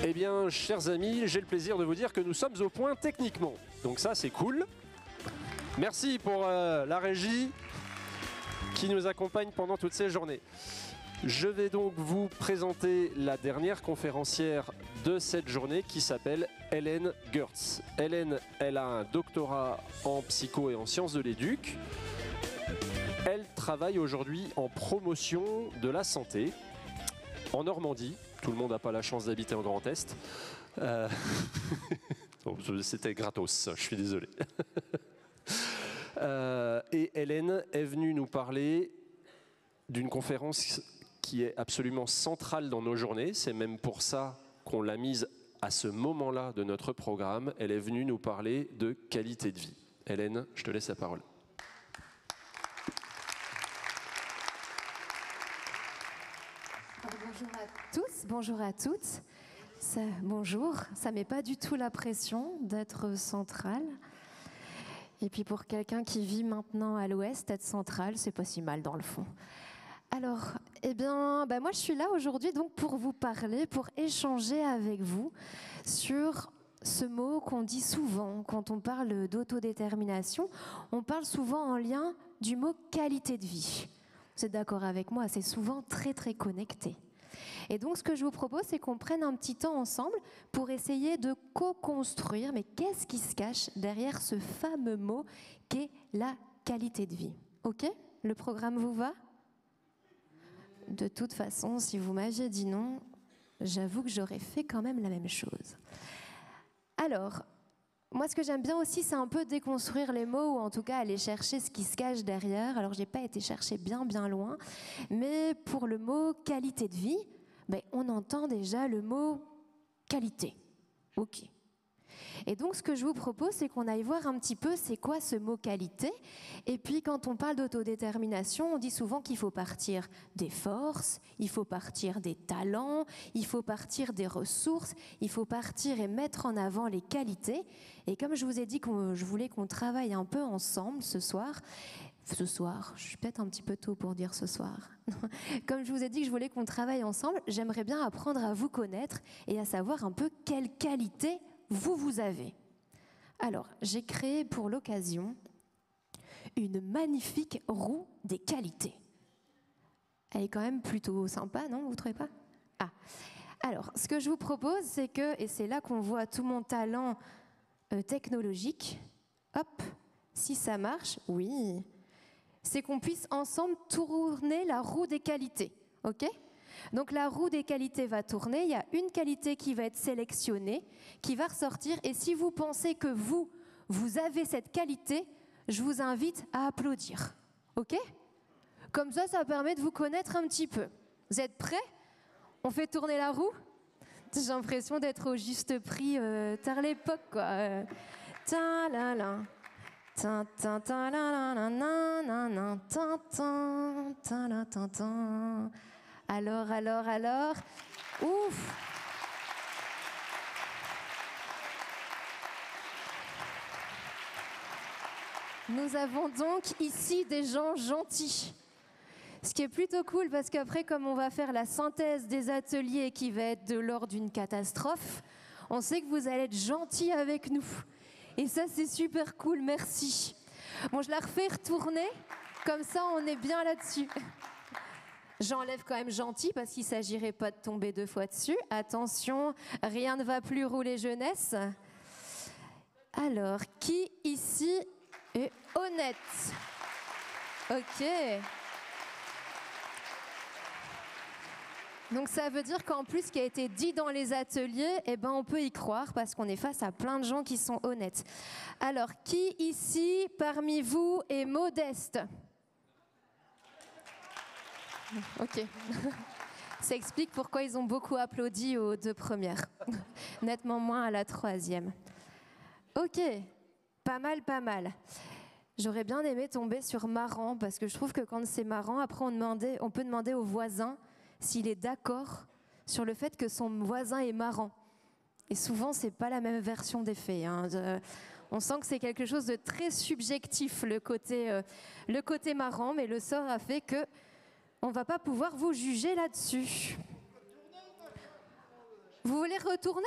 Eh bien, chers amis, j'ai le plaisir de vous dire que nous sommes au point techniquement. Donc ça, c'est cool. Merci pour la régie qui nous accompagne pendant toutes ces journées. Je vais donc vous présenter la dernière conférencière de cette journée qui s'appelle Hélène Goertz. Hélène, elle a un doctorat en psycho et en sciences de l'éduc. Elle travaille aujourd'hui en promotion de la santé en Normandie. Tout le monde n'a pas la chance d'habiter en Grand Est. C'était gratos, je suis désolé. Et Hélène est venue nous parler d'une conférence qui est absolument centrale dans nos journées. C'est même pour ça qu'on l'a mise à ce moment-là de notre programme. Elle est venue nous parler de qualité de vie. Hélène, je te laisse la parole. Bonjour à tous, bonjour à toutes. Bonjour, ça ne met pas du tout la pression d'être centrale. Et puis pour quelqu'un qui vit maintenant à l'ouest, être centrale, c'est pas si mal dans le fond. Alors, moi je suis là aujourd'hui donc pour vous parler, pour échanger avec vous sur ce mot qu'on dit souvent quand on parle d'autodétermination. On parle souvent en lien du mot qualité de vie. Vous êtes d'accord avec moi, c'est souvent très très connecté. Et donc ce que je vous propose, c'est qu'on prenne un petit temps ensemble pour essayer de co-construire, mais qu'est-ce qui se cache derrière ce fameux mot qu'est la qualité de vie. Ok ? Le programme vous va ? De toute façon, si vous m'aviez dit non, j'avoue que j'aurais fait quand même la même chose. Alors, moi ce que j'aime bien aussi, c'est un peu déconstruire les mots, ou en tout cas aller chercher ce qui se cache derrière. Alors j'ai pas été chercher bien loin, mais pour le mot qualité de vie, on entend déjà le mot qualité. Ok. Et donc ce que je vous propose, c'est qu'on aille voir un petit peu c'est quoi ce mot qualité. Et puis quand on parle d'autodétermination, on dit souvent qu'il faut partir des forces, il faut partir des talents, il faut partir des ressources, il faut partir et mettre en avant les qualités. Et comme je vous ai dit que je voulais qu'on travaille un peu ensemble ce soir, je suis peut-être un petit peu tôt pour dire ce soir. Comme je vous ai dit que je voulais qu'on travaille ensemble, j'aimerais bien apprendre à vous connaître et à savoir un peu quelles qualités vous avez. Alors, j'ai créé pour l'occasion une magnifique roue des qualités. Elle est quand même plutôt sympa, non? Vous trouvez pas? Ah. Alors, ce que je vous propose, c'est que, et c'est là qu'on voit tout mon talent technologique, hop, si ça marche, oui, c'est qu'on puisse ensemble tourner la roue des qualités, ok? Donc la roue des qualités va tourner, il y a une qualité qui va être sélectionnée, qui va ressortir, et si vous pensez que vous avez cette qualité, je vous invite à applaudir, ok? Comme ça permet de vous connaître un petit peu. Vous êtes prêts? On fait tourner la roue? J'ai l'impression d'être au juste prix tard l'époque, quoi. Ta-la-la. Alors, ouf! Nous avons donc ici des gens gentils. Ce qui est plutôt cool parce qu'après, comme on va faire la synthèse des ateliers qui va être de l'ordre d'une catastrophe, on sait que vous allez être gentils avec nous. Et ça, c'est super cool, merci. Bon, je la refais retourner, comme ça on est bien là-dessus. J'enlève quand même gentil parce qu'il ne s'agirait pas de tomber 2 fois dessus. Attention, rien ne va plus rouler jeunesse. Alors, qui ici est honnête? Ok. Donc ça veut dire qu'en plus, ce qui a été dit dans les ateliers, on peut y croire parce qu'on est face à plein de gens qui sont honnêtes. Alors, qui ici, parmi vous, est modeste? Ok. Ça explique pourquoi ils ont beaucoup applaudi aux 2 premières. Nettement moins à la 3e. Ok. Pas mal. J'aurais bien aimé tomber sur marrant parce que je trouve que quand c'est marrant, après on peut demander au voisin s'il est d'accord sur le fait que son voisin est marrant. Et souvent, c'est pas la même version des faits. On sent que c'est quelque chose de très subjectif, le côté marrant, mais le sort a fait que on va pas pouvoir vous juger là-dessus. Vous voulez retourner?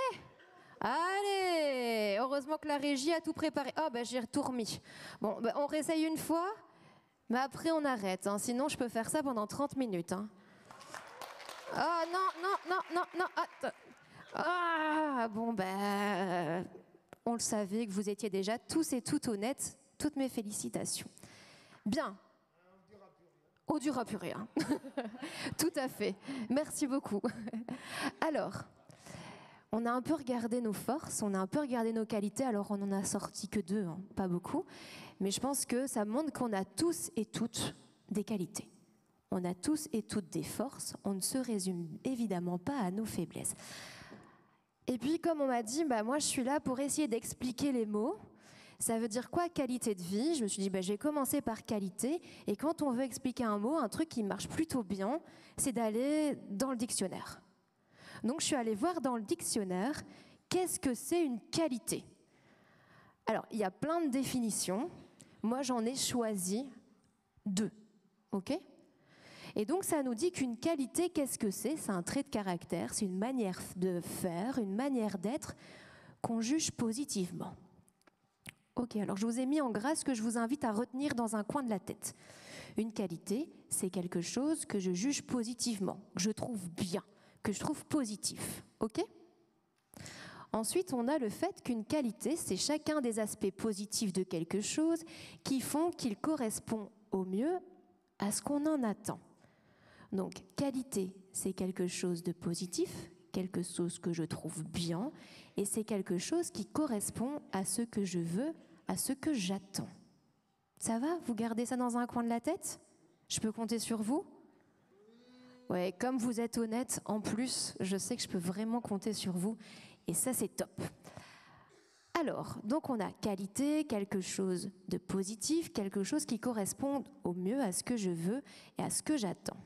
Allez, heureusement que la régie a tout préparé. Oh, ben j'ai tout remis. Bon, ben, on réessaye une fois, mais après on arrête. Hein. Sinon, je peux faire ça pendant 30 minutes. Hein. Ah non, non, non, non, non. Attends. Ah, bon, ben, on le savait que vous étiez déjà tous et toutes honnêtes. Toutes mes félicitations. Bien. On dira plus rien. Tout à fait. Merci beaucoup. Alors, on a un peu regardé nos forces, on a un peu regardé nos qualités. Alors, on n'en a sorti que 2, hein, pas beaucoup. Mais je pense que ça montre qu'on a tous et toutes des qualités. On a tous et toutes des forces. On ne se résume évidemment pas à nos faiblesses. Et puis, comme on m'a dit, bah, moi, je suis là pour essayer d'expliquer les mots. Ça veut dire quoi, qualité de vie? Je me suis dit, bah, je vais commencer par qualité. Et quand on veut expliquer un mot, un truc qui marche plutôt bien, c'est d'aller dans le dictionnaire. Donc, je suis allée voir dans le dictionnaire, qu'est-ce que c'est une qualité? Alors, il y a plein de définitions. Moi, j'en ai choisi 2. OK? Et donc, ça nous dit qu'une qualité, qu'est-ce que c'est? C'est un trait de caractère, c'est une manière de faire, une manière d'être qu'on juge positivement. Ok, alors je vous ai mis en gras ce que je vous invite à retenir dans un coin de la tête. Une qualité, c'est quelque chose que je juge positivement, que je trouve bien, que je trouve positif. Ok ? Ensuite, on a le fait qu'une qualité, c'est chacun des aspects positifs de quelque chose qui font qu'il correspond au mieux à ce qu'on en attend. Donc, qualité, c'est quelque chose de positif, quelque chose que je trouve bien, et c'est quelque chose qui correspond à ce que je veux, à ce que j'attends. Ça va? Vous gardez ça dans un coin de la tête? Je peux compter sur vous? Ouais, comme vous êtes honnête, en plus, je sais que je peux vraiment compter sur vous, et ça, c'est top. Alors, donc on a qualité, quelque chose de positif, quelque chose qui correspond au mieux à ce que je veux et à ce que j'attends.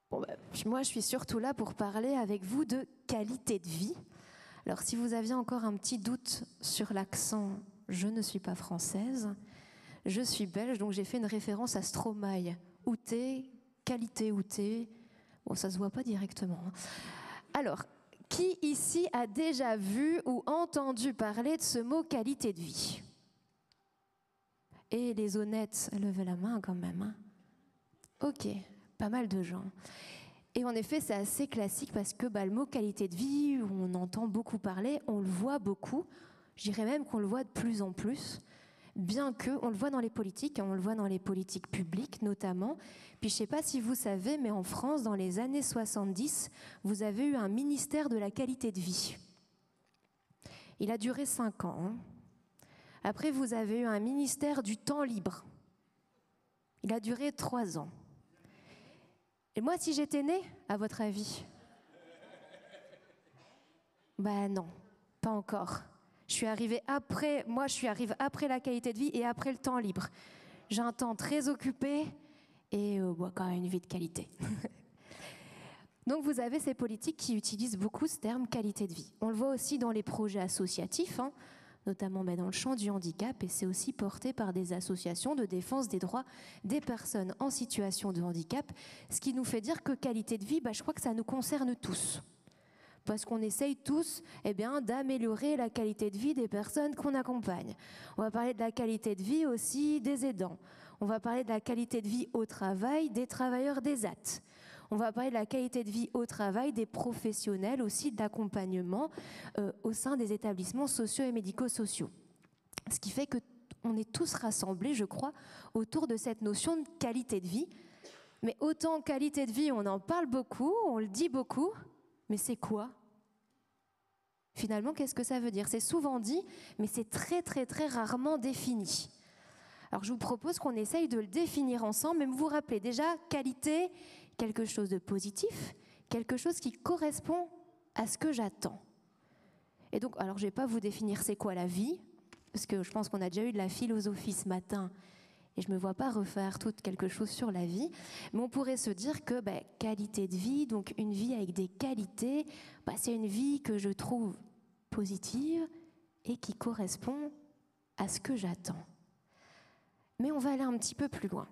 Bon, ben, moi, je suis surtout là pour parler avec vous de qualité de vie. Alors, si vous aviez encore un petit doute sur l'accent, je ne suis pas française, je suis belge, donc j'ai fait une référence à Stromae. Outé, qualité outé, bon, ça se voit pas directement. Alors, qui ici a déjà vu ou entendu parler de ce mot qualité de vie? Et les honnêtes, levez la main quand même. Hein. Ok, pas mal de gens. Et en effet, c'est assez classique parce que le mot qualité de vie, on entend beaucoup parler, on le voit beaucoup. Je dirais même qu'on le voit de plus en plus, bien qu'on le voit dans les politiques, on le voit dans les politiques publiques notamment. Puis je ne sais pas si vous savez, mais en France, dans les années 70, vous avez eu un ministère de la qualité de vie. Il a duré 5 ans. Hein. Après, vous avez eu un ministère du temps libre. Il a duré 3 ans. Et moi, si j'étais née, à votre avis? Ben non, pas encore. Je suis arrivée après la qualité de vie et après le temps libre. J'ai un temps très occupé et quand même une vie de qualité. Donc vous avez ces politiques qui utilisent beaucoup ce terme qualité de vie. On le voit aussi dans les projets associatifs, hein, notamment dans le champ du handicap, et c'est aussi porté par des associations de défense des droits des personnes en situation de handicap, ce qui nous fait dire que qualité de vie, je crois que ça nous concerne tous. Parce qu'on essaye tous d'améliorer la qualité de vie des personnes qu'on accompagne. On va parler de la qualité de vie aussi des aidants. On va parler de la qualité de vie au travail des travailleurs d'ESAT. On va parler de la qualité de vie au travail des professionnels aussi d'accompagnement au sein des établissements sociaux et médico-sociaux. Ce qui fait qu'on est tous rassemblés, je crois, autour de cette notion de qualité de vie. Mais autant qualité de vie, on en parle beaucoup, on le dit beaucoup, mais c'est quoi? Finalement, qu'est-ce que ça veut dire? C'est souvent dit, mais c'est très, très, très rarement défini. Alors, je vous propose qu'on essaye de le définir ensemble, mais vous vous rappelez déjà, qualité, quelque chose de positif, quelque chose qui correspond à ce que j'attends. Et donc, alors je ne vais pas vous définir c'est quoi la vie, parce que je pense qu'on a déjà eu de la philosophie ce matin, et je ne me vois pas refaire tout quelque chose sur la vie, mais on pourrait se dire que qualité de vie, donc une vie avec des qualités, c'est une vie que je trouve positive et qui correspond à ce que j'attends. Mais on va aller un petit peu plus loin.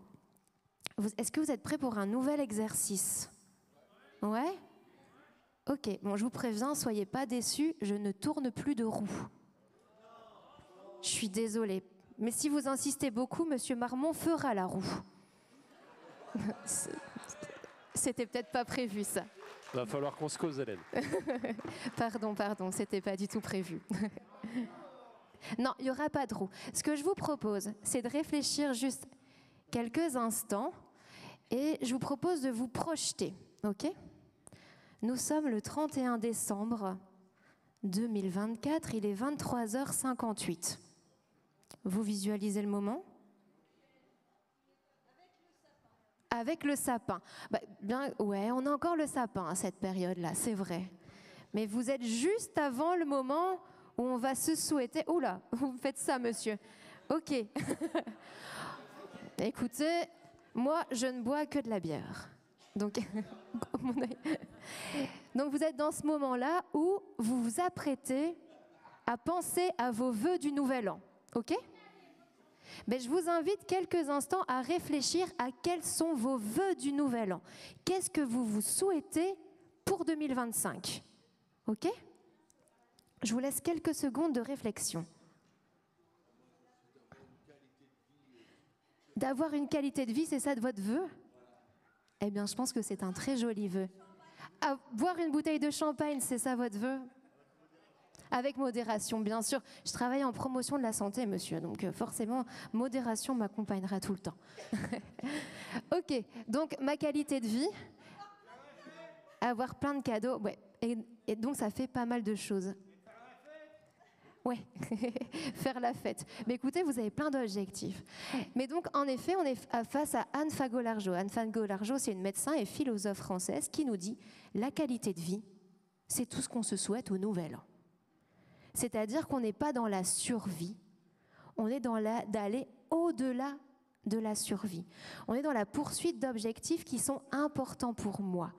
Est-ce que vous êtes prêts pour un nouvel exercice? Ouais? Ok, bon, je vous préviens, soyez pas déçus, je ne tourne plus de roue. Je suis désolée. Mais si vous insistez beaucoup, Monsieur Marmont fera la roue. C'était peut-être pas prévu, ça. Va falloir qu'on se cause, Hélène. Pardon, c'était pas du tout prévu. Non, il n'y aura pas de roue. Ce que je vous propose, c'est de réfléchir juste quelques instants et je vous propose de vous projeter, ok ? Nous sommes le 31 décembre 2024, il est 23h58. Vous visualisez le moment ? Avec le sapin. Bah, bien, ouais, on a encore le sapin à cette période-là, c'est vrai. Mais vous êtes juste avant le moment où on va se souhaiter... Oula, vous faites ça, monsieur. Ok. Écoutez, moi, je ne bois que de la bière. Donc vous êtes dans ce moment-là où vous vous apprêtez à penser à vos vœux du Nouvel An. Ok ? Mais je vous invite quelques instants à réfléchir à quels sont vos vœux du Nouvel An. Qu'est-ce que vous vous souhaitez pour 2025 ? Ok ? Je vous laisse quelques secondes de réflexion. D'avoir une qualité de vie, c'est ça de votre vœu ? Eh bien, je pense que c'est un très joli vœu. Boire une bouteille de champagne, c'est ça votre vœu ? Avec modération, bien sûr. Je travaille en promotion de la santé, monsieur, donc forcément, modération m'accompagnera tout le temps. Ok, donc ma qualité de vie, avoir plein de cadeaux, ouais, et donc ça fait pas mal de choses. Ouais, faire la fête. Mais écoutez, vous avez plein d'objectifs. Mais donc, en effet, on est face à Anne Fagot-Largeau. Anne Fagot-Largeau, c'est une médecin et philosophe française qui nous dit « La qualité de vie, c'est tout ce qu'on se souhaite au Nouvel An ». C'est-à-dire qu'on n'est pas dans la survie, on est dans d'aller au-delà de la survie. On est dans la poursuite d'objectifs qui sont importants pour moi.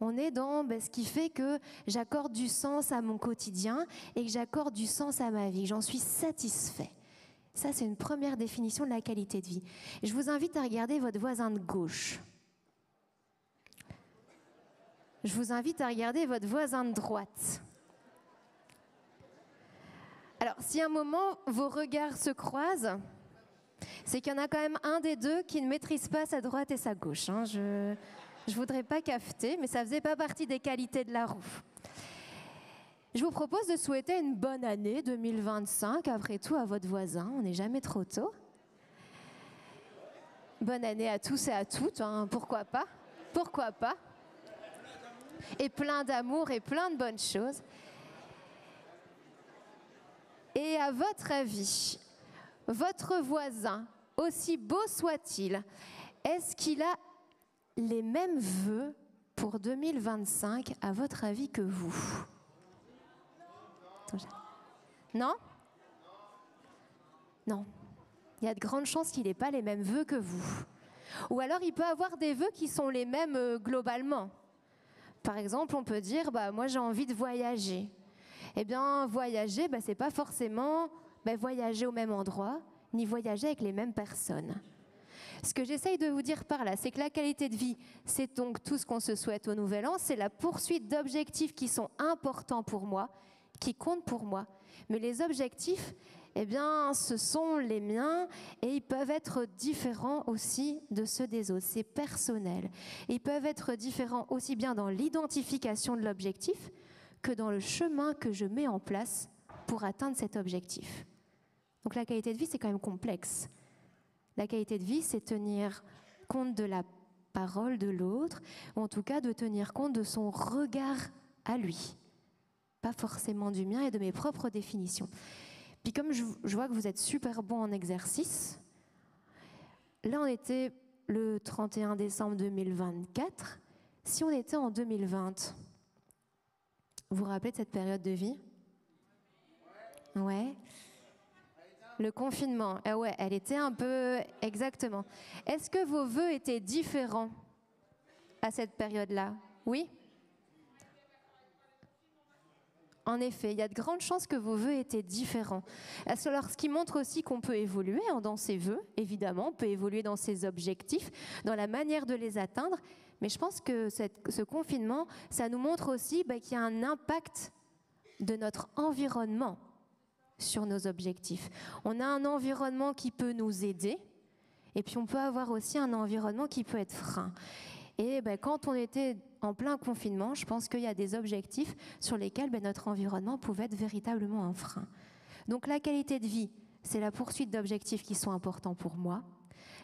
On est dans ce qui fait que j'accorde du sens à mon quotidien et que j'accorde du sens à ma vie. J'en suis satisfait. Ça, c'est une première définition de la qualité de vie. Je vous invite à regarder votre voisin de gauche. Je vous invite à regarder votre voisin de droite. Alors, si à un moment, vos regards se croisent, c'est qu'il y en a quand même un des deux qui ne maîtrise pas sa droite et sa gauche. Hein. Je ne voudrais pas cafeter, mais ça ne faisait pas partie des qualités de la roue. Je vous propose de souhaiter une bonne année 2025, après tout, à votre voisin. On n'est jamais trop tôt. Bonne année à tous et à toutes, hein. Pourquoi pas ? Pourquoi pas ? Et plein d'amour et plein de bonnes choses. Et à votre avis, votre voisin, aussi beau soit-il, est-ce qu'il a les mêmes vœux pour 2025, à votre avis, que vous ? Non ? Non. Il y a de grandes chances qu'il n'ait pas les mêmes vœux que vous. Ou alors, il peut avoir des vœux qui sont les mêmes globalement. Par exemple, on peut dire, moi j'ai envie de voyager. Eh bien, voyager, c'est pas forcément voyager au même endroit, ni voyager avec les mêmes personnes. Ce que j'essaye de vous dire par là, c'est que la qualité de vie, c'est donc tout ce qu'on se souhaite au Nouvel An, c'est la poursuite d'objectifs qui sont importants pour moi, qui comptent pour moi. Mais les objectifs, ce sont les miens et ils peuvent être différents aussi de ceux des autres. C'est personnel. Ils peuvent être différents aussi bien dans l'identification de l'objectif que dans le chemin que je mets en place pour atteindre cet objectif. Donc la qualité de vie, c'est quand même complexe. La qualité de vie, c'est tenir compte de la parole de l'autre, ou en tout cas de tenir compte de son regard à lui. Pas forcément du mien et de mes propres définitions. Puis comme je vois que vous êtes super bon en exercice, là on était le 31 décembre 2024. Si on était en 2020, vous vous rappelez de cette période de vie ? Ouais. Le confinement, ouais, elle était un peu... Exactement. Est-ce que vos vœux étaient différents à cette période-là ? Oui ? En effet, il y a de grandes chances que vos vœux étaient différents. Alors, ce qui montre aussi qu'on peut évoluer dans ses vœux, évidemment, on peut évoluer dans ses objectifs, dans la manière de les atteindre, Mais je pense que ce confinement, ça nous montre aussi qu'il y a un impact de notre environnement sur nos objectifs. On a un environnement qui peut nous aider, et puis on peut avoir aussi un environnement qui peut être frein. Et quand on était en plein confinement, je pense qu'il y a des objectifs sur lesquels notre environnement pouvait être véritablement un frein. Donc la qualité de vie, c'est la poursuite d'objectifs qui sont importants pour moi.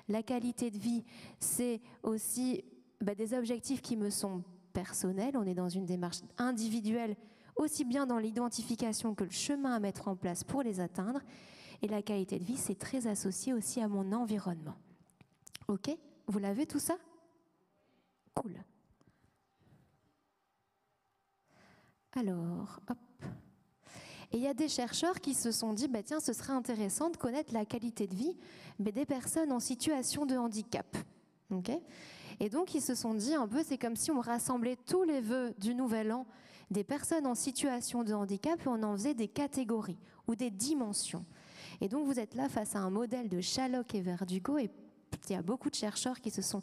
La qualité de vie, c'est aussi des objectifs qui me sont personnels. On est dans une démarche individuelle, aussi bien dans l'identification que le chemin à mettre en place pour les atteindre. Et la qualité de vie, c'est très associé aussi à mon environnement. Ok ? Vous l'avez tout ça ? Cool. Alors, hop. Et il y a des chercheurs qui se sont dit, tiens, ce serait intéressant de connaître la qualité de vie des personnes en situation de handicap. Okay ? Et donc, ils se sont dit un peu, c'est comme si on rassemblait tous les vœux du Nouvel An des personnes en situation de handicap et on en faisait des catégories ou des dimensions. Et donc, vous êtes là face à un modèle de Shalhock et Verdugo et il y a beaucoup de chercheurs qui se sont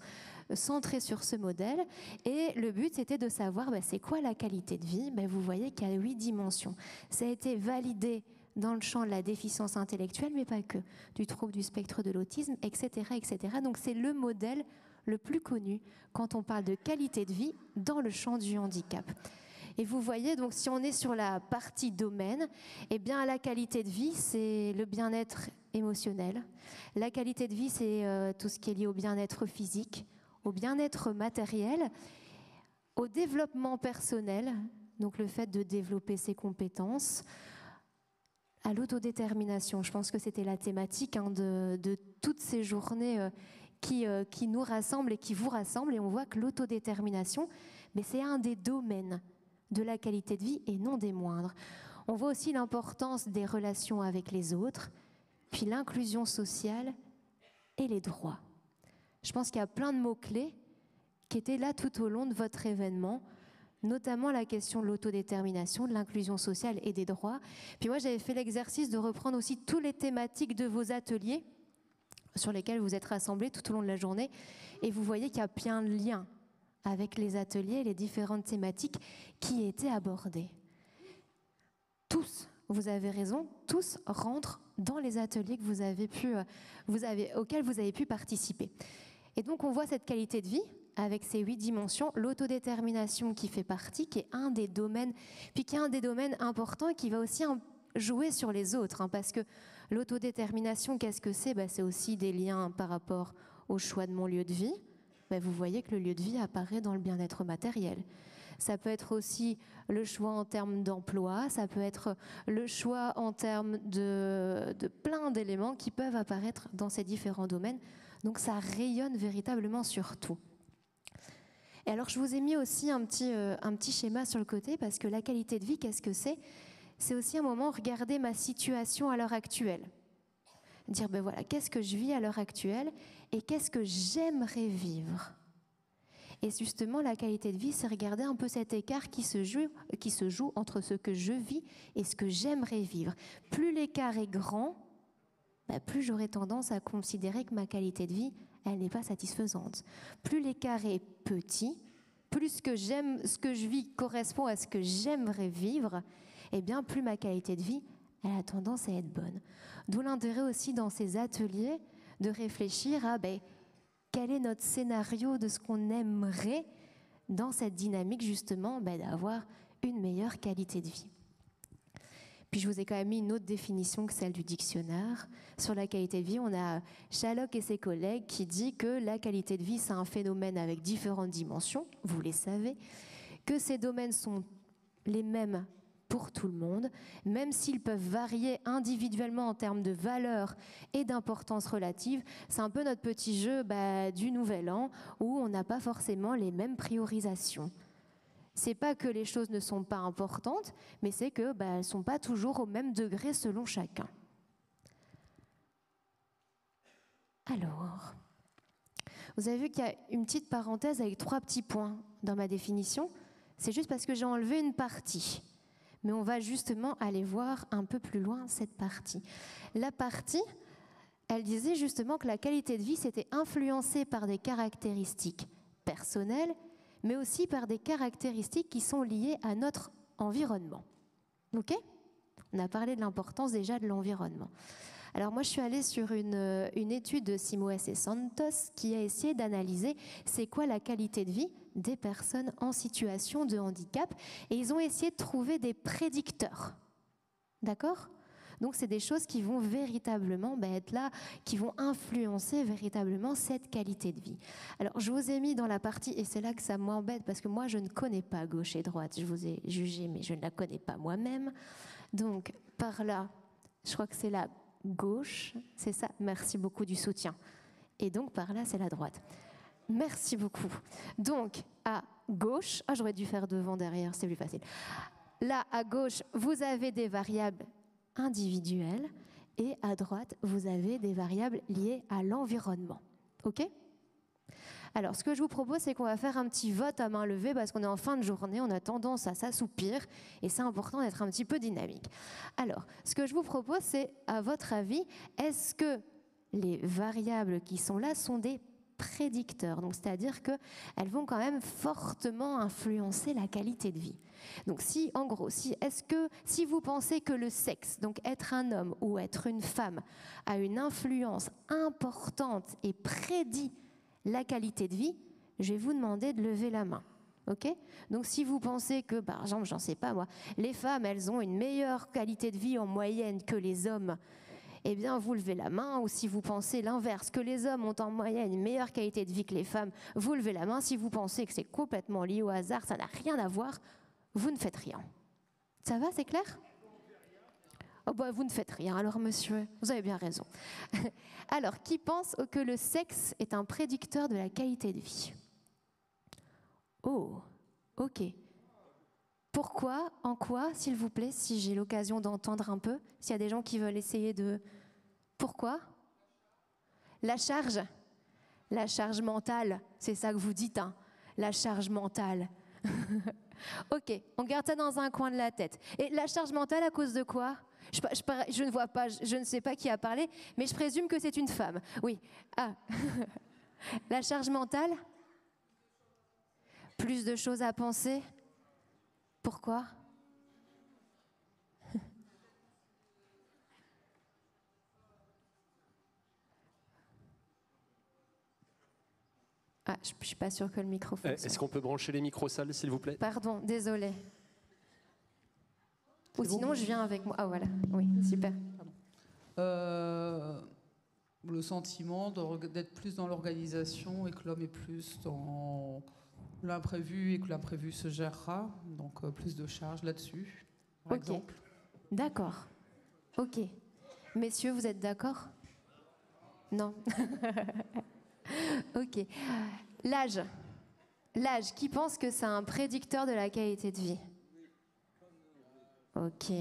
centrés sur ce modèle et le but c'était de savoir c'est quoi la qualité de vie. Vous voyez qu'il y a 8 dimensions. Ça a été validé dans le champ de la déficience intellectuelle, mais pas que, du trouble du spectre de l'autisme, etc., etc. Donc c'est le modèle le plus connu quand on parle de qualité de vie dans le champ du handicap. Et vous voyez, donc si on est sur la partie domaine, la qualité de vie, c'est le bien-être émotionnel. La qualité de vie, c'est tout ce qui est lié au bien-être physique, au bien-être matériel, au développement personnel, donc le fait de développer ses compétences, à l'autodétermination. Je pense que c'était la thématique de toutes ces journées qui nous rassemblent et qui vous rassemblent. Et on voit que l'autodétermination, c'est un des domaines de la qualité de vie et non des moindres. On voit aussi l'importance des relations avec les autres, puis l'inclusion sociale et les droits. Je pense qu'il y a plein de mots-clés qui étaient là tout au long de votre événement, notamment la question de l'autodétermination, de l'inclusion sociale et des droits. Puis moi, j'avais fait l'exercice de reprendre aussi toutes les thématiques de vos ateliers sur lesquels vous êtes rassemblés tout au long de la journée. Et vous voyez qu'il y a plein de liens avec les ateliers et les différentes thématiques qui étaient abordées. Tous, vous avez raison, tous rentrent dans les ateliers que auxquels vous avez pu participer. Et donc on voit cette qualité de vie avec ces 8 dimensions, l'autodétermination qui fait partie, qui est un des domaines, puis qui est un des domaines importants et qui va aussi jouer sur les autres, parce que l'autodétermination, qu'est-ce que c'est ? C'est aussi des liens par rapport au choix de mon lieu de vie. Vous voyez que le lieu de vie apparaît dans le bien-être matériel. Ça peut être aussi le choix en termes d'emploi, ça peut être le choix en termes de plein d'éléments qui peuvent apparaître dans ces différents domaines. Donc ça rayonne véritablement sur tout. Et alors je vous ai mis aussi un petit schéma sur le côté parce que la qualité de vie, qu'est-ce que c'est ? C'est aussi un moment regarder ma situation à l'heure actuelle. Dire voilà, qu'est-ce que je vis à l'heure actuelle et qu'est-ce que j'aimerais vivre. Et justement, la qualité de vie, c'est regarder un peu cet écart qui se joue entre ce que je vis et ce que j'aimerais vivre. Plus l'écart est grand, plus j'aurai tendance à considérer que ma qualité de vie, elle n'est pas satisfaisante. Plus l'écart est petit, plus ce que je vis correspond à ce que j'aimerais vivre, plus ma qualité de vie, elle a tendance à être bonne. D'où l'intérêt aussi dans ces ateliers de réfléchir à quel est notre scénario de ce qu'on aimerait dans cette dynamique justement d'avoir une meilleure qualité de vie. Puis je vous ai quand même mis une autre définition que celle du dictionnaire. Sur la qualité de vie, on a Shalhock et ses collègues qui dit que la qualité de vie, c'est un phénomène avec différentes dimensions, vous les savez, que ces domaines sont les mêmes pour tout le monde, même s'ils peuvent varier individuellement en termes de valeur et d'importance relative. C'est un peu notre petit jeu du Nouvel An où on n'a pas forcément les mêmes priorisations. C'est pas que les choses ne sont pas importantes, mais c'est que elles ne sont pas toujours au même degré selon chacun. Alors, vous avez vu qu'il y a une petite parenthèse avec 3 petits points dans ma définition. C'est juste parce que j'ai enlevé une partie. Mais on va justement aller voir un peu plus loin cette partie. La partie, elle disait justement que la qualité de vie, c'était influencée par des caractéristiques personnelles mais aussi par des caractéristiques qui sont liées à notre environnement. Ok ? On a parlé de l'importance déjà de l'environnement. Alors moi, je suis allée sur une étude de Simoes et Santos qui a essayé d'analyser c'est quoi la qualité de vie des personnes en situation de handicap. Et ils ont essayé de trouver des prédicteurs. D'accord ? Donc, c'est des choses qui vont véritablement être là, qui vont influencer véritablement cette qualité de vie. Alors, je vous ai mis dans la partie, et c'est là que ça m'embête, parce que moi, je ne connais pas gauche et droite. Je vous ai jugé, mais je ne la connais pas moi-même. Donc, par là, je crois que c'est la gauche, c'est ça. Merci beaucoup du soutien. Et donc, par là, c'est la droite. Merci beaucoup. Donc, à gauche, j'aurais dû faire devant, derrière, c'est plus facile. Là, à gauche, vous avez des variables individuelles et à droite, vous avez des variables liées à l'environnement. OK ? Alors, ce que je vous propose, c'est qu'on va faire un petit vote à main levée parce qu'on est en fin de journée, on a tendance à s'assoupir et c'est important d'être un petit peu dynamique. Alors, ce que je vous propose, c'est, à votre avis, est-ce que les variables qui sont là sont des prédicteurs, donc c'est-à-dire qu'elles vont quand même fortement influencer la qualité de vie. Donc si, en gros, si vous pensez que le sexe, donc être un homme ou être une femme, a une influence importante et prédit la qualité de vie, je vais vous demander de lever la main. Ok ? Donc si vous pensez que, par exemple, j'en sais pas moi, les femmes, elles ont une meilleure qualité de vie en moyenne que les hommes, eh bien, vous levez la main, ou si vous pensez l'inverse, que les hommes ont en moyenne une meilleure qualité de vie que les femmes, vous levez la main. Si vous pensez que c'est complètement lié au hasard, ça n'a rien à voir, vous ne faites rien. Ça va, c'est clair ? Oh bah, vous ne faites rien, alors monsieur, vous avez bien raison. Alors, qui pense que le sexe est un prédicteur de la qualité de vie ? Oh, ok. Pourquoi ? En quoi, s'il vous plaît, si j'ai l'occasion d'entendre un peu, s'il y a des gens qui veulent essayer de... Pourquoi ? La charge mentale, c'est ça que vous dites, hein ? La charge mentale. Ok, on garde ça dans un coin de la tête. Et la charge mentale, à cause de quoi ? Je ne vois pas, je ne sais pas qui a parlé, mais je présume que c'est une femme. Oui. Ah. La charge mentale ? Plus de choses à penser ? Pourquoi ? Ah, je ne suis pas sûre que le micro fonctionne. Est-ce qu'on peut brancher les micros sales, s'il vous plaît ? Pardon, désolé. Ou sinon, bon, je viens avec moi. Ah, voilà. Oui, super. Le sentiment d'être plus dans l'organisation et que l'homme est plus dans l'imprévu et que l'imprévu se gérera. Donc, plus de charge là-dessus, par exemple. D'accord. Ok. Messieurs, vous êtes d'accord ? Non. Ok. L'âge. L'âge, qui pense que c'est un prédicteur de la qualité de vie ? Ok.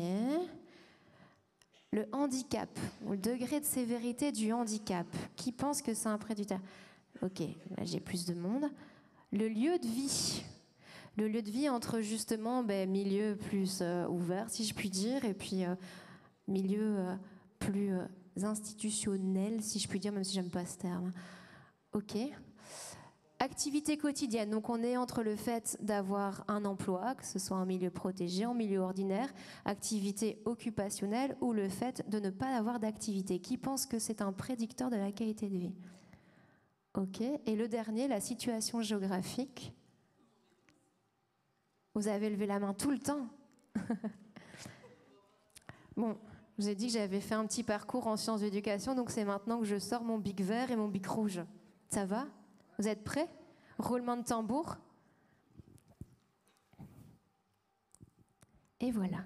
Le handicap, ou le degré de sévérité du handicap, qui pense que c'est un prédicteur ? Ok, là j'ai plus de monde. Le lieu de vie. Le lieu de vie entre justement milieu plus ouvert, si je puis dire, et puis milieu plus institutionnel, si je puis dire, même si j'aime pas ce terme. Ok. Activité quotidienne, donc on est entre le fait d'avoir un emploi, que ce soit en milieu protégé, en milieu ordinaire, activité occupationnelle, ou le fait de ne pas avoir d'activité. Qui pense que c'est un prédicteur de la qualité de vie ? Ok. Et le dernier, la situation géographique. Vous avez levé la main tout le temps. Bon, je vous ai dit que j'avais fait un petit parcours en sciences d'éducation, donc c'est maintenant que je sors mon bic vert et mon bic rouge. Ça va ? Vous êtes prêts ? Roulement de tambour. Et voilà.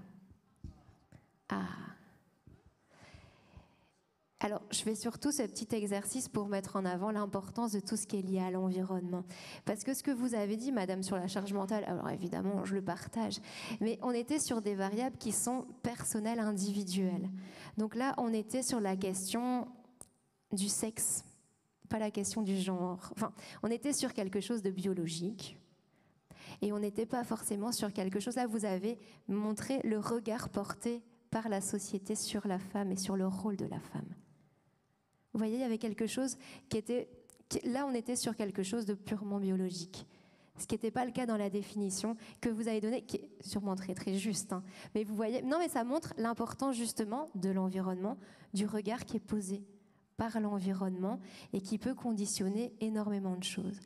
Ah. Alors, je fais surtout ce petit exercice pour mettre en avant l'importance de tout ce qui est lié à l'environnement. Parce que ce que vous avez dit, madame, sur la charge mentale, alors évidemment, je le partage, mais on était sur des variables qui sont personnelles, individuelles. Donc là, on était sur la question du sexe, pas la question du genre. Enfin, on était sur quelque chose de biologique. Et on n'était pas forcément sur quelque chose... Là, vous avez montré le regard porté par la société sur la femme et sur le rôle de la femme. Vous voyez, il y avait quelque chose qui était... Là, on était sur quelque chose de purement biologique. ce qui n'était pas le cas dans la définition que vous avez donnée, qui est sûrement très très juste. Hein. Mais vous voyez, non mais ça montre l'importance justement de l'environnement, du regard qui est posé par l'environnement et qui peut conditionner énormément de choses.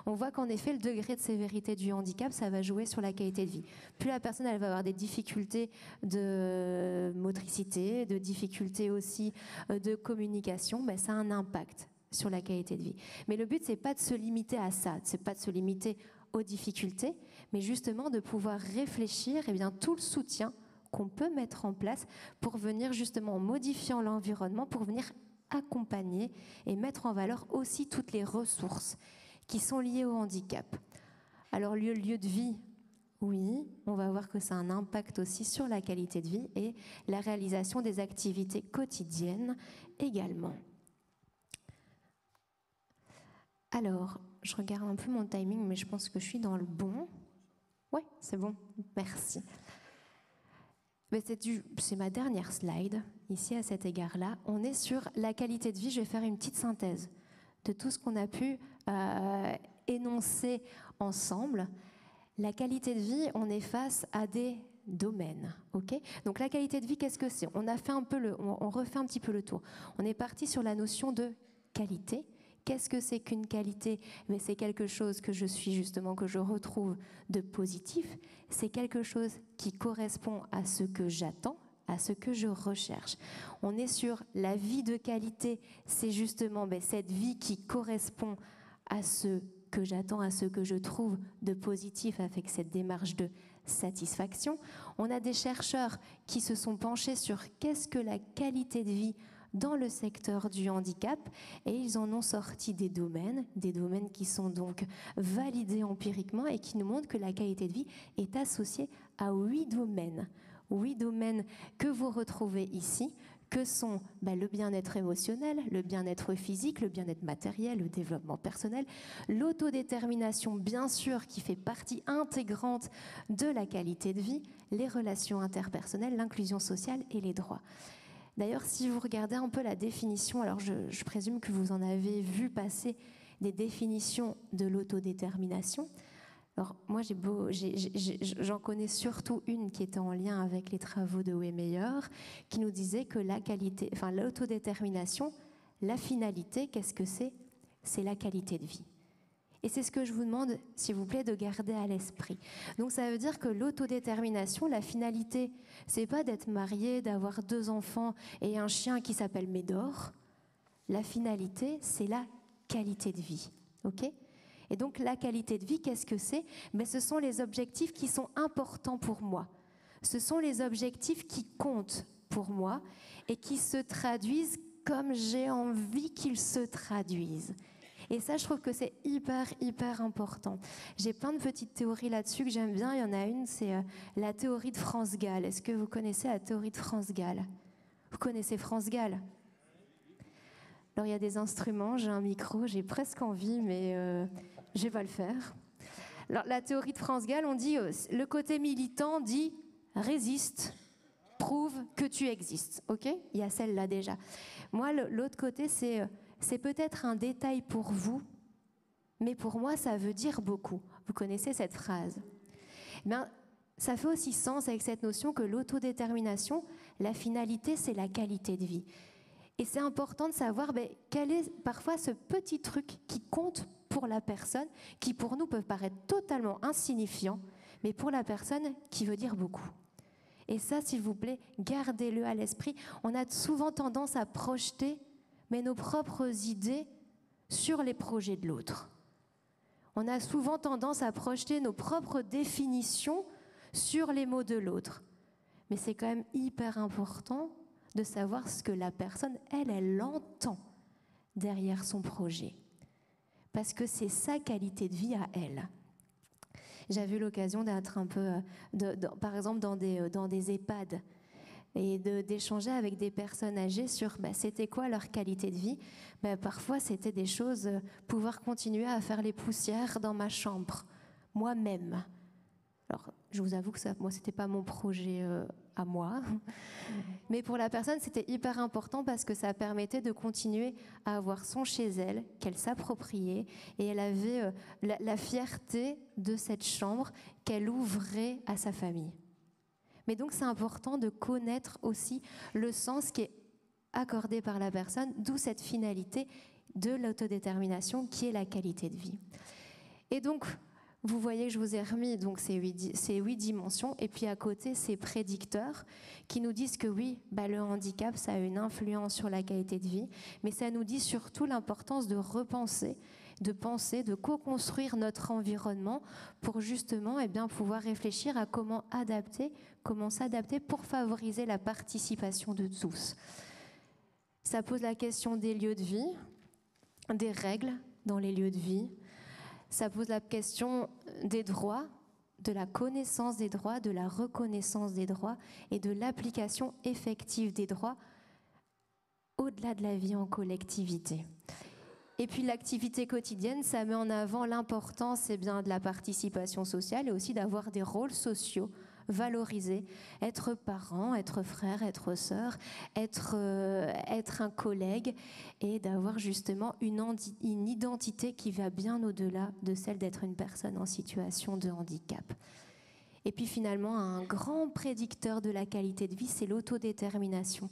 On voit qu'en effet, le degré de sévérité du handicap, ça va jouer sur la qualité de vie. Plus la personne elle va avoir des difficultés de motricité, de difficultés aussi de communication, ben, ça a un impact sur la qualité de vie. Mais le but, c'est pas de se limiter à ça, c'est pas de se limiter aux difficultés, mais justement de pouvoir réfléchir eh bien, tout le soutien qu'on peut mettre en place pour venir justement en modifiant l'environnement, pour venir accompagner et mettre en valeur aussi toutes les ressources qui sont liées au handicap. Alors le lieu de vie, oui, on va voir que ça a un impact aussi sur la qualité de vie et la réalisation des activités quotidiennes également. Alors, je regarde un peu mon timing, mais je pense que je suis dans le bon. Oui, c'est bon, merci. C'est ma dernière slide, ici à cet égard-là. On est sur la qualité de vie. Je vais faire une petite synthèse de tout ce qu'on a pu énoncer ensemble. La qualité de vie, on est face à des domaines. Okay, donc la qualité de vie, qu'est-ce que c'est ? On refait un petit peu le tour. On est parti sur la notion de qualité. Qu'est-ce que c'est qu'une qualité ? Mais c'est quelque chose que je suis justement, que je retrouve de positif. C'est quelque chose qui correspond à ce que j'attends, à ce que je recherche. On est sur la vie de qualité. C'est justement cette vie qui correspond à ce que j'attends, à ce que je trouve de positif avec cette démarche de satisfaction. On a des chercheurs qui se sont penchés sur qu'est-ce que la qualité de vie dans le secteur du handicap, et ils en ont sorti des domaines qui sont donc validés empiriquement et qui nous montrent que la qualité de vie est associée à 8 domaines. 8 domaines que vous retrouvez ici, que sont le bien-être émotionnel, le bien-être physique, le bien-être matériel, le développement personnel, l'autodétermination, bien sûr, qui fait partie intégrante de la qualité de vie, les relations interpersonnelles, l'inclusion sociale et les droits. D'ailleurs, si vous regardez un peu la définition, alors je présume que vous en avez vu passer des définitions de l'autodétermination. Alors moi, j'en connais surtout une qui était en lien avec les travaux de Wehmeyer, qui nous disait que l'autodétermination, la finalité, qu'est-ce que c'est ? C'est la qualité de vie. Et c'est ce que je vous demande, s'il vous plaît, de garder à l'esprit. Donc ça veut dire que l'autodétermination, la finalité, c'est pas d'être marié, d'avoir 2 enfants et un chien qui s'appelle Médor. La finalité, c'est la qualité de vie. Ok ? Et donc la qualité de vie, qu'est-ce que c'est ? Ce sont les objectifs qui sont importants pour moi. Ce sont les objectifs qui comptent pour moi et qui se traduisent comme j'ai envie qu'ils se traduisent. Et ça, je trouve que c'est hyper important. J'ai plein de petites théories là-dessus que j'aime bien. Il y en a une, c'est la théorie de France Gall. Est-ce que vous connaissez la théorie de France Gall ? Vous connaissez France Gall ? Alors, il y a des instruments, j'ai un micro, j'ai presque envie, mais je ne vais pas le faire. Alors, la théorie de France Gall, on dit, le côté militant dit « résiste, prouve que tu existes ». Ok ? Il y a celle-là déjà. Moi, l'autre côté, c'est peut-être un détail pour vous, mais pour moi, ça veut dire beaucoup. Vous connaissez cette phrase. Ça fait aussi sens avec cette notion que l'autodétermination, la finalité, c'est la qualité de vie. Et c'est important de savoir quel est parfois ce petit truc qui compte pour la personne, qui pour nous peut paraître totalement insignifiant, mais pour la personne qui veut dire beaucoup. Et ça, s'il vous plaît, gardez-le à l'esprit. On a souvent tendance à projeter nos propres idées sur les projets de l'autre. On a souvent tendance à projeter nos propres définitions sur les mots de l'autre. Mais c'est quand même hyper important de savoir ce que la personne, elle entend derrière son projet. Parce que c'est sa qualité de vie à elle. J'avais eu l'occasion d'être un peu, par exemple, dans des EHPAD, et d'échanger avec des personnes âgées sur c'était quoi leur qualité de vie. Parfois, c'était des choses, pouvoir continuer à faire les poussières dans ma chambre, moi-même. Alors, je vous avoue que ça, moi, c'était pas mon projet à moi. Mais pour la personne, c'était hyper important parce que ça permettait de continuer à avoir son chez elle, qu'elle s'appropriait. Et elle avait la fierté de cette chambre qu'elle ouvrait à sa famille. Mais donc, c'est important de connaître aussi le sens qui est accordé par la personne, d'où cette finalité de l'autodétermination qui est la qualité de vie. Et donc, vous voyez que je vous ai remis donc ces 8 dimensions, et puis à côté, ces prédicteurs qui nous disent que oui, le handicap, ça a une influence sur la qualité de vie, mais ça nous dit surtout l'importance de repenser, de penser, de co-construire notre environnement pour justement pouvoir réfléchir à comment s'adapter pour favoriser la participation de tous. Ça pose la question des lieux de vie, des règles dans les lieux de vie. Ça pose la question des droits, de la connaissance des droits, de la reconnaissance des droits et de l'application effective des droits au-delà de la vie en collectivité. Et puis l'activité quotidienne, ça met en avant l'importance de la participation sociale et aussi d'avoir des rôles sociaux valorisés. Être parent, être frère, être sœur, être un collègue et d'avoir justement une identité qui va bien au-delà de celle d'être une personne en situation de handicap. Et puis finalement, un grand prédicteur de la qualité de vie, c'est l'autodétermination.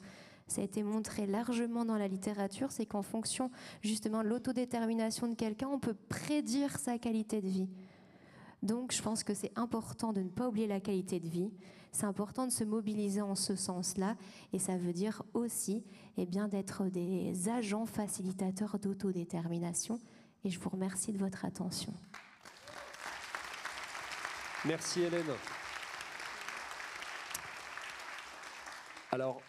Ça a été montré largement dans la littérature, c'est qu'en fonction justement de l'autodétermination de quelqu'un, on peut prédire sa qualité de vie. Donc je pense que c'est important de ne pas oublier la qualité de vie, c'est important de se mobiliser en ce sens-là, et ça veut dire aussi d'être des agents facilitateurs d'autodétermination, et je vous remercie de votre attention. Merci Hélène. Alors,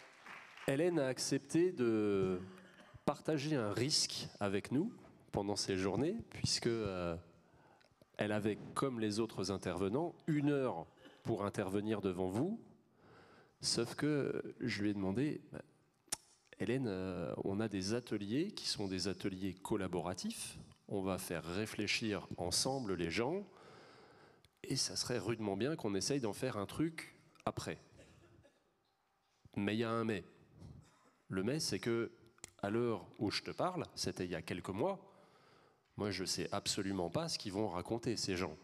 Hélène a accepté de partager un risque avec nous pendant ces journées, puisque elle avait, comme les autres intervenants, 1 heure pour intervenir devant vous. Sauf que je lui ai demandé, Hélène, on a des ateliers qui sont des ateliers collaboratifs. On va faire réfléchir ensemble les gens. Et ça serait rudement bien qu'on essaye d'en faire un truc après. Mais il y a un mais. Le mais, c'est que à l'heure où je te parle, c'était il y a quelques mois, moi je ne sais absolument pas ce qu'ils vont raconter ces gens.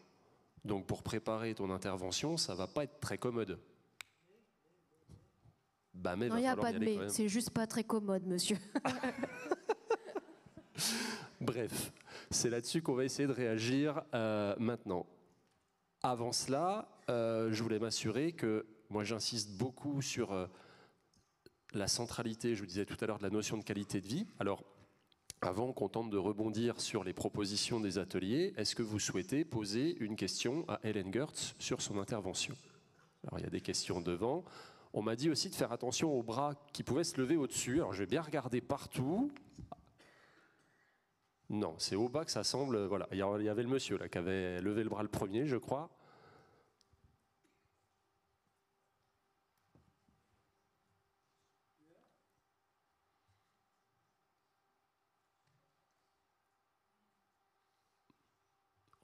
Donc pour préparer ton intervention, ça ne va pas être très commode. Mais non, il n'y a pas de mais, c'est juste pas très commode, monsieur. Bref, c'est là-dessus qu'on va essayer de réagir maintenant. Avant cela, je voulais m'assurer que, moi j'insiste beaucoup sur la centralité, je vous disais tout à l'heure, de la notion de qualité de vie. Alors, avant qu'on tente de rebondir sur les propositions des ateliers, est-ce que vous souhaitez poser une question à Hélène Gertz sur son intervention? Alors, il y a des questions devant. On m'a dit aussi de faire attention aux bras qui pouvaient se lever au-dessus. Alors, je vais bien regarder partout. Non, c'est au bas que ça semble... Voilà, il y avait le monsieur là, qui avait levé le bras le premier, je crois.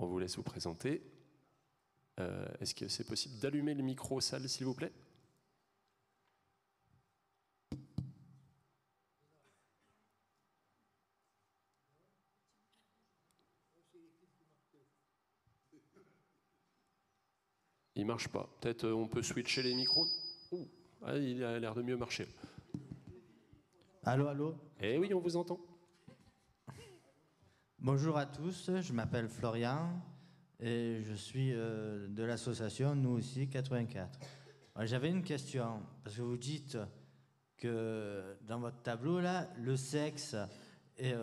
On vous laisse vous présenter. Est-ce que c'est possible d'allumer le micro salle, s'il vous plaît? Il ne marche pas. Peut-être on peut switcher les micros. Il a l'air de mieux marcher. Allô, allô? Eh oui, on vous entend. Bonjour à tous, je m'appelle Florian et je suis de l'association Nous aussi 84. J'avais une question, parce que vous dites que dans votre tableau, là, le sexe et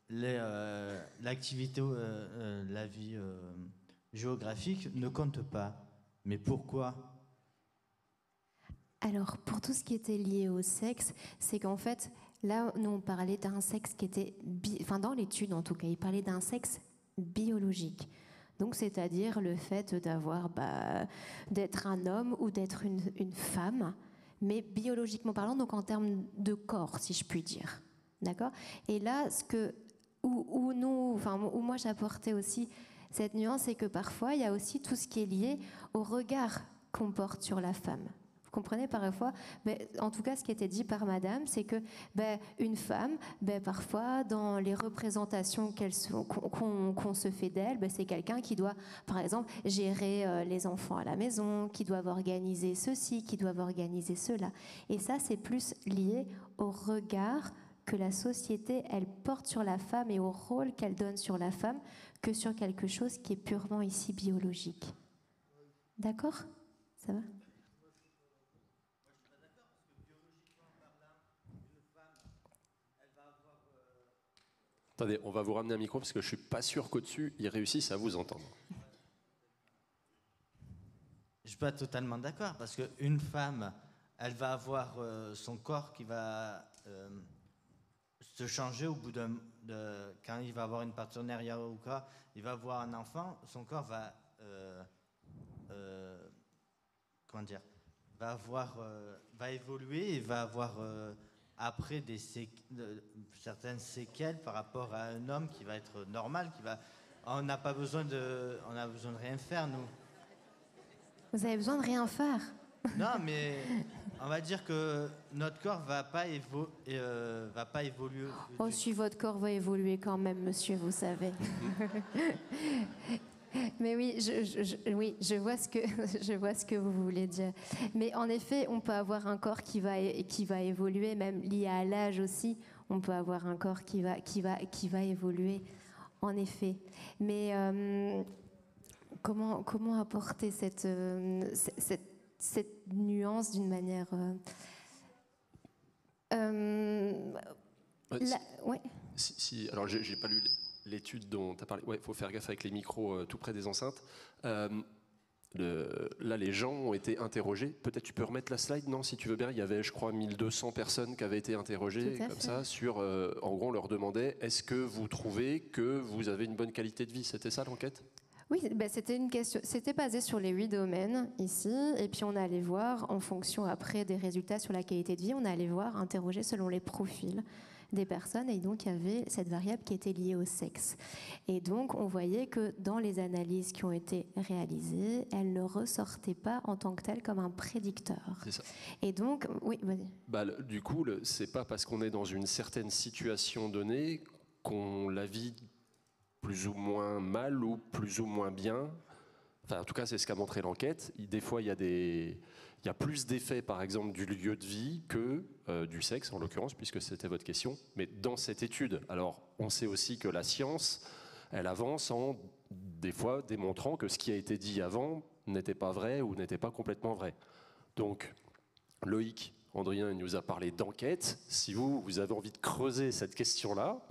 l'activité, la vie géographique ne comptent pas. Mais pourquoi ? Alors, pour tout ce qui était lié au sexe, c'est qu'en fait, là, nous, on parlait d'un sexe qui était... dans l'étude, en tout cas, il parlait d'un sexe biologique. Donc, c'est-à-dire le fait d'être un homme ou d'être une femme, mais biologiquement parlant, donc en termes de corps, si je puis dire. D'accord ? Et là, où moi, j'apportais aussi Cette nuance, c'est que parfois, il y a aussi tout ce qui est lié au regard qu'on porte sur la femme. Vous comprenez, parfois, en tout cas, ce qui était dit par madame, c'est que une femme, parfois, dans les représentations qu'on se fait d'elle, c'est quelqu'un qui doit, par exemple, gérer les enfants à la maison, qui doivent organiser ceci, qui doivent organiser cela. Et ça, c'est plus lié au regard que la société, elle porte sur la femme et au rôle qu'elle donne sur la femme que sur quelque chose qui est purement ici biologique. D'accord ? Ça va ? Attendez, on va vous ramener un micro parce que je ne suis pas sûr qu'au-dessus, ils réussissent à vous entendre. Je ne suis pas totalement d'accord, parce qu'une femme, elle va avoir son corps qui va se changer au bout quand il va avoir une partenariat ou quoi, il va avoir un enfant, son corps va va évoluer et va avoir après certaines séquelles par rapport à un homme qui va être normal, on n'a pas besoin de rien faire, nous. Vous avez besoin de rien faire. Non, mais on va dire que notre corps va pas évoluer. Oh, si votre corps va évoluer quand même, monsieur, vous savez. Mais oui, je vois ce que vous voulez dire. Mais en effet, on peut avoir un corps qui va évoluer, même lié à l'âge aussi. On peut avoir un corps qui va évoluer, en effet. Mais comment apporter cette nuance d'une manière ouais. Alors, j'ai pas lu l'étude dont tu as parlé. Ouais, il faut faire gaffe avec les micros tout près des enceintes. Là, les gens ont été interrogés. Peut-être tu peux remettre la slide, non, si tu veux bien. Il y avait, je crois, 1200 personnes qui avaient été interrogées comme ça sur. En gros, on leur demandait est-ce que vous trouvez que vous avez une bonne qualité de vie ? C'était ça l'enquête ? Oui, c'était une question. C'était basé sur les 8 domaines ici, et puis on allait voir en fonction après des résultats sur la qualité de vie, on allait voir interroger selon les profils des personnes, et donc il y avait cette variable qui était liée au sexe. Et donc on voyait que dans les analyses qui ont été réalisées, elle ne ressortait pas en tant que telle comme un prédicteur. C'est ça. Et donc, oui, vas-y. Du coup, c'est pas parce qu'on est dans une certaine situation donnée qu'on la vit plus ou moins mal ou plus ou moins bien. Enfin, en tout cas, c'est ce qu'a montré l'enquête. Des fois, il y a plus d'effets, par exemple, du lieu de vie que du sexe, en l'occurrence, puisque c'était votre question. Mais dans cette étude, alors, on sait aussi que la science, elle avance en, des fois, démontrant que ce qui a été dit avant n'était pas vrai ou n'était pas complètement vrai. Donc, Loïc, Andrien, il nous a parlé d'enquête. Si vous avez envie de creuser cette question-là,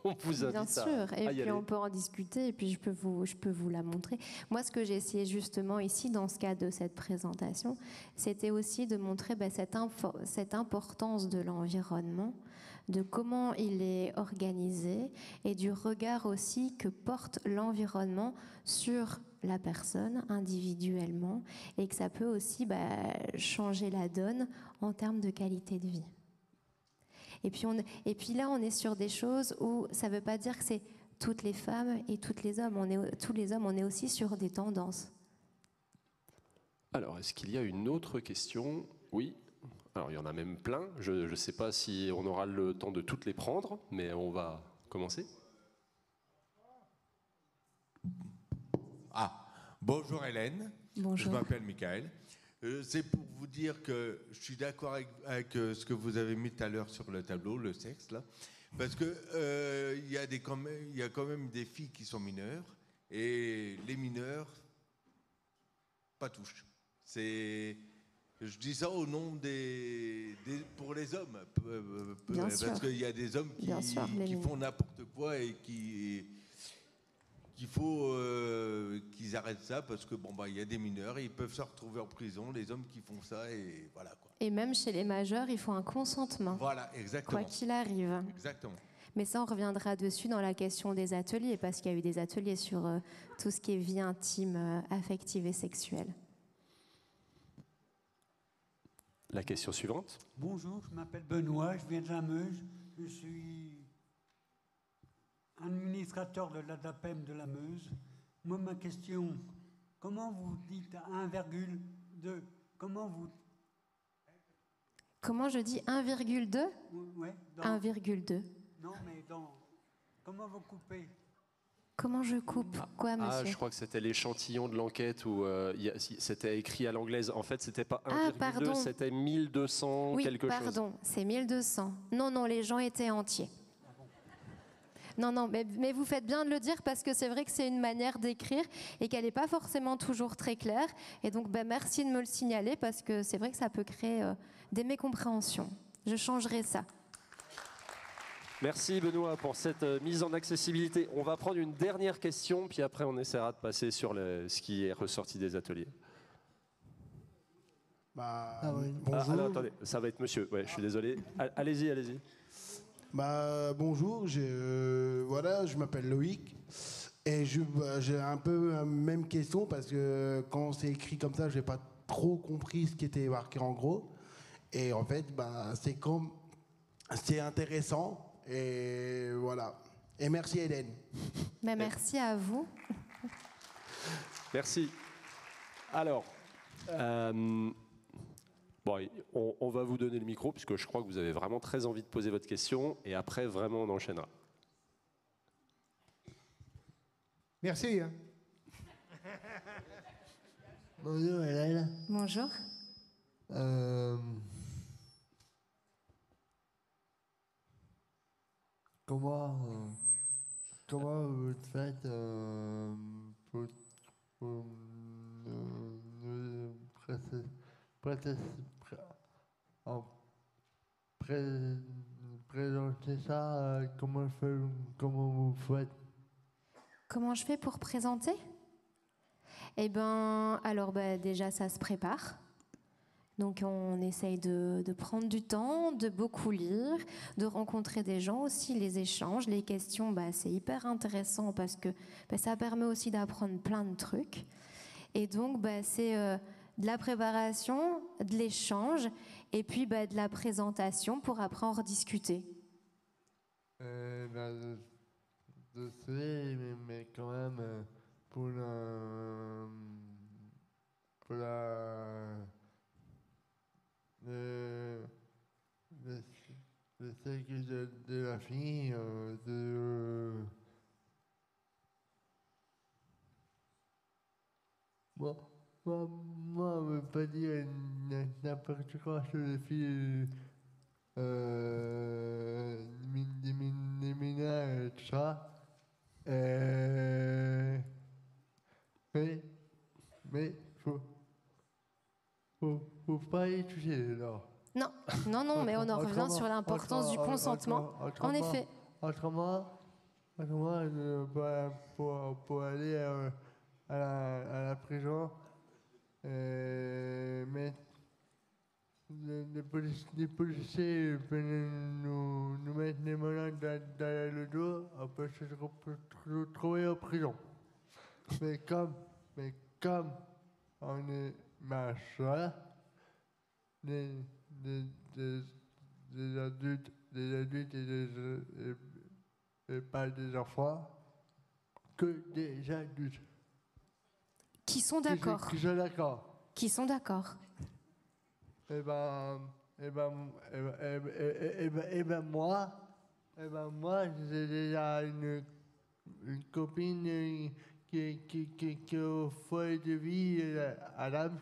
on vous invite Bien sûr, et puis aller. on peut en discuter, et puis je peux vous la montrer. Moi, ce que j'ai essayé justement ici, dans ce cadre de cette présentation, c'était aussi de montrer cette importance de l'environnement, de comment il est organisé, et du regard aussi que porte l'environnement sur la personne individuellement, et que ça peut aussi changer la donne en termes de qualité de vie. Et puis là, on est sur des choses où ça ne veut pas dire que c'est toutes les femmes et tous les hommes. On est aussi sur des tendances. Alors, est-ce qu'il y a une autre question ? Oui. Alors, il y en a même plein. Je ne sais pas si on aura le temps de toutes les prendre, mais on va commencer. Bonjour Hélène. Bonjour. Je m'appelle Michael. C'est pour vous dire que je suis d'accord avec ce que vous avez mis tout à l'heure sur le tableau, le sexe, là. Parce que il y a quand même des filles qui sont mineures, et les mineurs, pas touche. Je dis ça au nom pour les hommes. Parce qu'il y a des hommes qui font n'importe quoi et qu'il faut qu'ils arrêtent ça, parce que il y a des mineurs et ils peuvent se retrouver en prison, les hommes qui font ça, et voilà quoi. Et même chez les majeurs, il faut un consentement. Voilà, exactement. Quoi qu'il arrive. Exactement. Mais ça, on reviendra dessus dans la question des ateliers, parce qu'il y a eu des ateliers sur tout ce qui est vie intime, affective et sexuelle. La question suivante. Bonjour, je m'appelle Benoît, je viens de la Meuse. Je suis administrateur de l'ADAPEM de la Meuse. Moi, ma question, comment vous dites 1,2 ? Comment je dis 1,2 ? Ouais, 1,2. Non, mais comment vous coupez ? Comment je coupe quoi, monsieur? Je crois que c'était l'échantillon de l'enquête où c'était écrit à l'anglaise. En fait, c'était pas 1,2, pardon. c'était 1200 quelque chose. Oui, pardon, c'est 1200. Non, les gens étaient entiers. Non, mais vous faites bien de le dire parce que c'est vrai que c'est une manière d'écrire et qu'elle n'est pas forcément toujours très claire. Et donc, merci de me le signaler parce que c'est vrai que ça peut créer des mécompréhensions. Je changerai ça. Merci Benoît pour cette mise en accessibilité. On va prendre une dernière question, puis après on essaiera de passer sur ce qui est ressorti des ateliers. Bonjour. Alors attendez, ça va être monsieur, ouais, je suis désolé. Allez-y. Bonjour, je m'appelle Loïc et j'ai un peu la même question parce que quand c'est écrit comme ça, j'ai pas trop compris ce qui était marqué en gros. Et en fait, c'est intéressant. Et voilà. Et merci Hélène. Merci à vous. Merci. Alors, on va vous donner le micro puisque je crois que vous avez vraiment très envie de poser votre question et après vraiment on enchaînera. Merci. Bonjour Hélène. Bonjour. Comment vous faites pour présenter ça? Comment vous faites? Comment je fais pour présenter? Alors déjà ça se prépare. Donc on essaye de prendre du temps, de beaucoup lire, de rencontrer des gens aussi, les échanges, les questions, c'est hyper intéressant parce que ça permet aussi d'apprendre plein de trucs. Et donc c'est de la préparation, de l'échange et puis de la présentation pour après en rediscuter. Je sais, mais quand même, pour le cycle de la fille, moi, on ne veut pas dire n'importe quoi sur les filles, des mineurs et tout ça. Mais faut pas y toucher, là. Non, mais on en revient sur l'importance du consentement. En effet. Autrement, pour aller à la prison, mais les policiers veulent nous mettre les malades derrière le dos, on peut se retrouver en prison. Mais comme on est majeur, des adultes et pas des enfants, que des adultes. Qui sont d'accord. Qui sont d'accord. Moi, j'ai déjà une copine qui est au foyer de vie à Lams.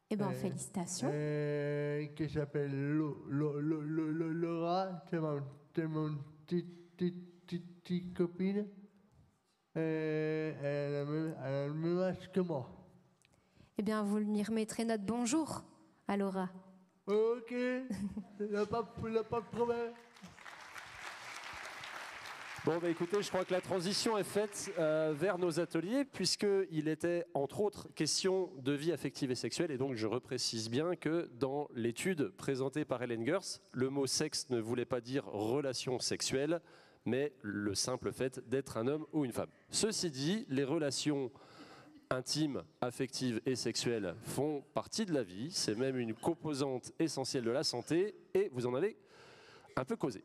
Félicitations. Qui s'appelle Laura, c'est mon petite copine. Elle a le même âge que moi. Vous lui remettrez notre bonjour à Laura. Ok, il n'y a pas de problème. Bon, écoutez, je crois que la transition est faite vers nos ateliers, puisqu'il était, entre autres, question de vie affective et sexuelle. Et donc, je reprécise bien que dans l'étude présentée par Hélène Gers, le mot sexe ne voulait pas dire relation sexuelle, mais le simple fait d'être un homme ou une femme. Ceci dit, les relations intimes, affectives et sexuelles font partie de la vie. C'est même une composante essentielle de la santé, et vous en avez un peu causé.